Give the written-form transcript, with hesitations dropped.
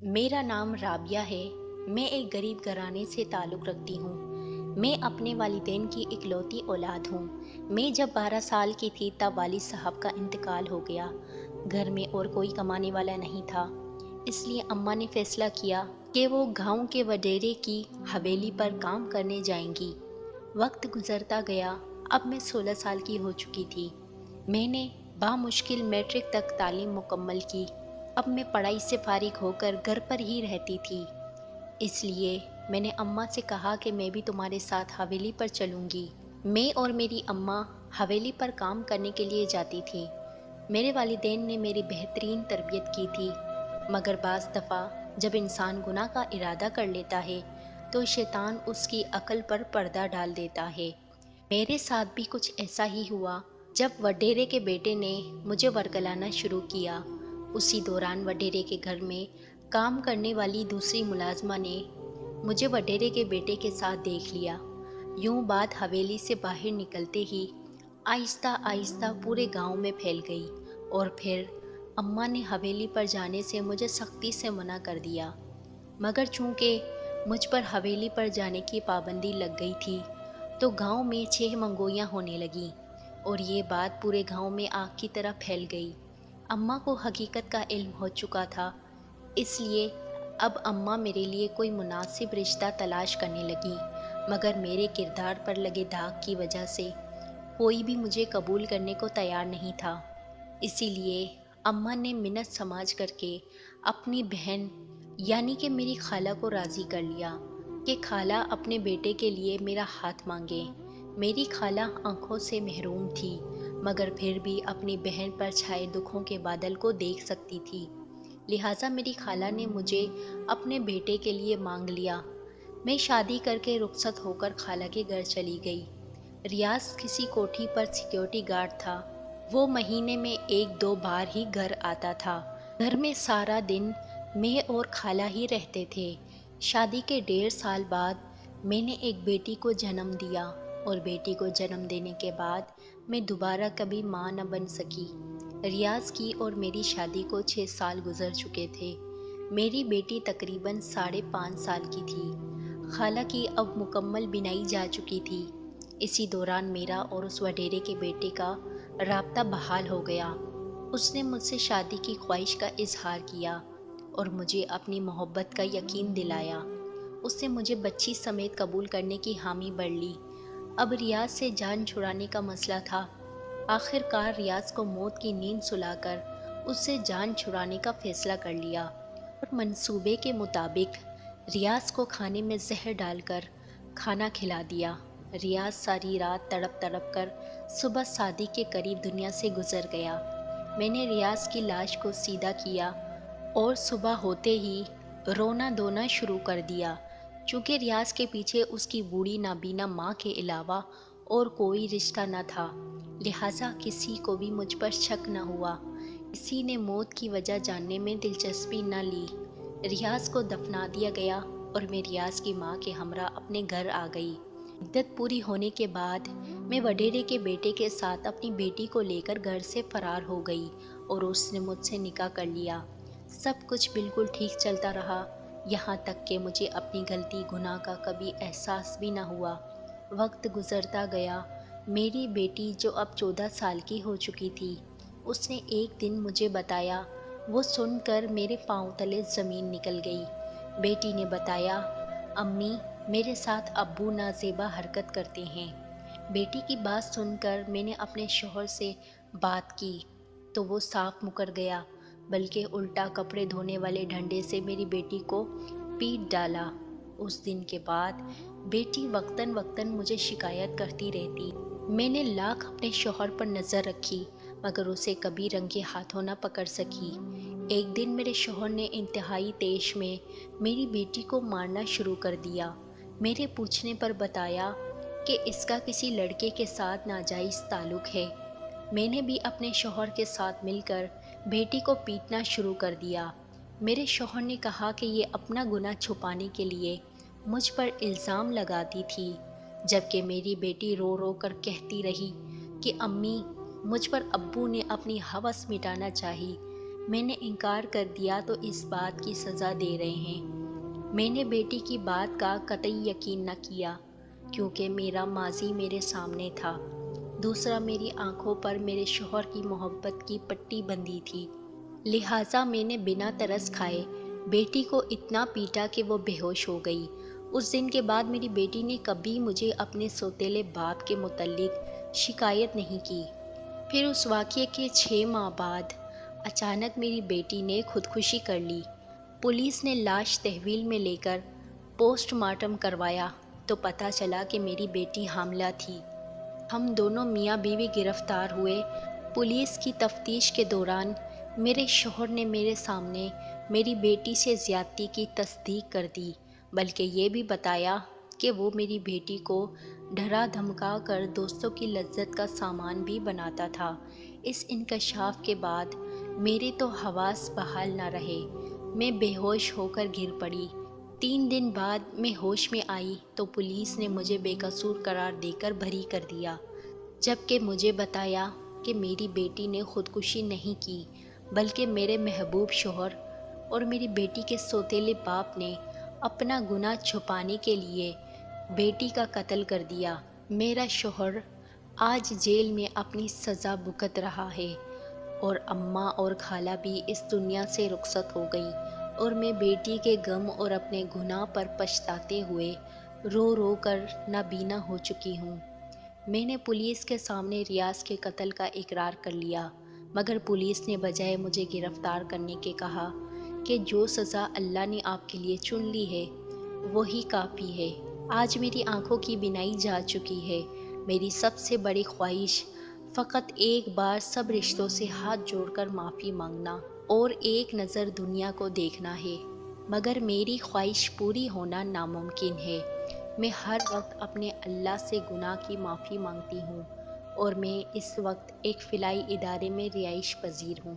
मेरा नाम राबिया है। मैं एक गरीब घराने से ताल्लुक़ रखती हूँ। मैं अपने वालिदैन की इकलौती औलाद हूँ। मैं जब 12 साल की थी तब वालिद साहब का इंतकाल हो गया। घर में और कोई कमाने वाला नहीं था, इसलिए अम्मा ने फ़ैसला किया कि वो गाँव के वडेरे की हवेली पर काम करने जाएंगी। वक्त गुज़रता गया। अब मैं 16 साल की हो चुकी थी। मैंने बामुश्किल मैट्रिक तक तालीम मुकम्मल की। अब मैं पढ़ाई से फ़ारिग होकर घर पर ही रहती थी। इसलिए मैंने अम्मा से कहा कि मैं भी तुम्हारे साथ हवेली पर चलूँगी। मैं और मेरी अम्मा हवेली पर काम करने के लिए जाती थी। मेरे वालिदैन ने मेरी बेहतरीन तरबियत की थी, मगर बाज़ दफ़ा जब इंसान गुनाह का इरादा कर लेता है तो शैतान उसकी अक्ल पर पर्दा डाल देता है। मेरे साथ भी कुछ ऐसा ही हुआ। जब वडेरे के बेटे ने मुझे वरगलाना शुरू किया, उसी दौरान वडेरे के घर में काम करने वाली दूसरी मुलाजमा ने मुझे वडेरे के बेटे के साथ देख लिया। यूं बात हवेली से बाहर निकलते ही आहिस्ता आहिस्ता पूरे गांव में फैल गई और फिर अम्मा ने हवेली पर जाने से मुझे सख्ती से मना कर दिया। मगर चूंकि मुझ पर हवेली पर जाने की पाबंदी लग गई थी, तो गांव में 6 मंगोइयाँ होने लगीं और ये बात पूरे गांव में आग की तरह फैल गई। अम्मा को हकीकत का इल्म हो चुका था, इसलिए अब अम्मा मेरे लिए कोई मुनासिब रिश्ता तलाश करने लगी, मगर मेरे किरदार पर लगे दाग की वजह से कोई भी मुझे कबूल करने को तैयार नहीं था। इसीलिए अम्मा ने मिन्नत समाज करके अपनी बहन यानी कि मेरी खाला को राज़ी कर लिया कि खाला अपने बेटे के लिए मेरा हाथ मांगे। मेरी खाला आंखों से महरूम थी, मगर फिर भी अपनी बहन पर छाए दुखों के बादल को देख सकती थी। लिहाजा मेरी खाला ने मुझे अपने बेटे के लिए मांग लिया। मैं शादी करके रुखसत होकर खाला के घर चली गई। रियाज किसी कोठी पर सिक्योरिटी गार्ड था। वो महीने में 1-2 बार ही घर आता था। घर में सारा दिन मैं और खाला ही रहते थे। शादी के 1.5 साल बाद मैंने एक बेटी को जन्म दिया और बेटी को जन्म देने के बाद मैं दोबारा कभी माँ न बन सकी। रियाज की और मेरी शादी को 6 साल गुजर चुके थे। मेरी बेटी तकरीबन 5.5 साल की थी। खाला की अब मुकम्मल बिनाई जा चुकी थी। इसी दौरान मेरा और उस वडेरे के बेटे का राब्ता बहाल हो गया। उसने मुझसे शादी की ख्वाहिश का इजहार किया और मुझे अपनी मोहब्बत का यकीन दिलाया। उसने मुझे बच्ची समेत कबूल करने की हामी भर ली। अब रियाज से जान छुड़ाने का मसला था। आखिरकार रियाज को मौत की नींद सुलाकर उससे जान छुड़ाने का फैसला कर लिया और मंसूबे के मुताबिक रियाज को खाने में जहर डालकर खाना खिला दिया। रियाज सारी रात तड़प तड़प कर सुबह शादी के करीब दुनिया से गुजर गया। मैंने रियाज की लाश को सीधा किया और सुबह होते ही रोना धोना शुरू कर दिया। चूँकि रियाज के पीछे उसकी बूढ़ी नाबीना माँ के अलावा और कोई रिश्ता न था, लिहाजा किसी को भी मुझ पर शक न हुआ। किसी ने मौत की वजह जानने में दिलचस्पी न ली। रियाज को दफना दिया गया और मैं रियाज की माँ के हमरा अपने घर आ गई। इद्दत पूरी होने के बाद मैं वडेरे के बेटे के साथ अपनी बेटी को लेकर घर से फरार हो गई और उसने मुझसे निकाह कर लिया। सब कुछ बिल्कुल ठीक चलता रहा, यहाँ तक कि मुझे अपनी गलती गुनाह का कभी एहसास भी न हुआ। वक्त गुजरता गया। मेरी बेटी जो अब 14 साल की हो चुकी थी, उसने एक दिन मुझे बताया। वो सुनकर मेरे पाँव तले ज़मीन निकल गई। बेटी ने बताया, अम्मी, मेरे साथ अब्बू नाजेबा हरकत करते हैं। बेटी की बात सुनकर मैंने अपने शौहर से बात की तो वो साफ मुकर गया, बल्कि उल्टा कपड़े धोने वाले डंडे से मेरी बेटी को पीट डाला। उस दिन के बाद बेटी वक्तन वक्तन मुझे शिकायत करती रहती। मैंने लाख अपने शौहर पर नज़र रखी, मगर उसे कभी रंगे हाथों न पकड़ सकी। एक दिन मेरे शौहर ने इंतहाई तेश में मेरी बेटी को मारना शुरू कर दिया। मेरे पूछने पर बताया कि इसका किसी लड़के के साथ नाजायज़ ताल्लुक़ है। मैंने भी अपने शौहर के साथ मिलकर बेटी को पीटना शुरू कर दिया। मेरे शौहर ने कहा कि ये अपना गुनाह छुपाने के लिए मुझ पर इल्ज़ाम लगाती थी, जबकि मेरी बेटी रो रो कर कहती रही कि अम्मी, मुझ पर अब्बू ने अपनी हवस मिटाना चाही। میں نے انکار کر دیا تو اس بات کی سزا دے رہے ہیں۔ میں نے بیٹی کی بات کا قطعی یقین نہ کیا کیونکہ میرا ماضی میرے سامنے تھا۔ دوسرا، میری آنکھوں پر میرے شوہر کی محبت کی پٹی بندھی تھی، لہٰذا میں نے بنا ترس کھائے بیٹی کو اتنا پیٹا کہ وہ بے ہوش ہو گئی۔ اس دن کے بعد میری بیٹی نے کبھی مجھے اپنے سوتیلے باپ کے متعلق شکایت نہیں کی۔ پھر اس واقعے کے 6 ماہ بعد اچانک میری بیٹی نے خودکشی کر لی۔ پولیس نے لاش تحویل میں لے کر پوسٹ مارٹم کروایا تو پتہ چلا کہ میری بیٹی حاملہ تھی۔ ہم دونوں میاں بیوی گرفتار ہوئے۔ پولیس کی تفتیش کے دوران میرے شوہر نے میرے سامنے میری بیٹی سے زیادتی کی تصدیق کر دی، بلکہ یہ بھی بتایا کہ وہ میری بیٹی کو ڈرا دھمکا کر دوستوں کی لذت کا سامان بھی بناتا تھا۔ اس انکشاف کے بعد میرے تو حواس بحال نہ رہے، میں بے ہوش ہو کر گر پڑی۔ 3 دن بعد میں ہوش میں آئی تو پولیس نے مجھے بے قصور قرار دے کر بری کر دیا، جبکہ مجھے بتایا کہ میری بیٹی نے خودکشی نہیں کی بلکہ میرے محبوب شوہر اور میری بیٹی کے سوتیلے باپ نے اپنا گناہ چھپانے کے لیے بیٹی کا قتل کر دیا۔ میرا شوہر آج جیل میں اپنی سزا بھگت رہا ہے اور اماں اور خالہ بھی اس دنیا سے رخصت ہو گئی، اور میں بیٹی کے غم اور اپنے گناہ پر پچھتاتے ہوئے رو رو کر نابینا ہو چکی ہوں۔ میں نے پولیس کے سامنے ریاض کے قتل کا اقرار کر لیا، مگر پولیس نے بجائے مجھے گرفتار کرنے کے کہا کہ جو سزا اللہ نے آپ کے لیے چن لی ہے وہی کافی ہے۔ آج میری آنکھوں کی بینائی جا چکی ہے۔ میری سب سے بڑی خواہش فقط ایک بار سب رشتوں سے ہاتھ جوڑ کر معافی مانگنا اور ایک نظر دنیا کو دیکھنا ہے، مگر میری خواہش پوری ہونا ناممکن ہے۔ میں ہر وقت اپنے اللہ سے گناہ کی معافی مانگتی ہوں، اور میں اس وقت ایک فلاحی ادارے میں رہائش پذیر ہوں۔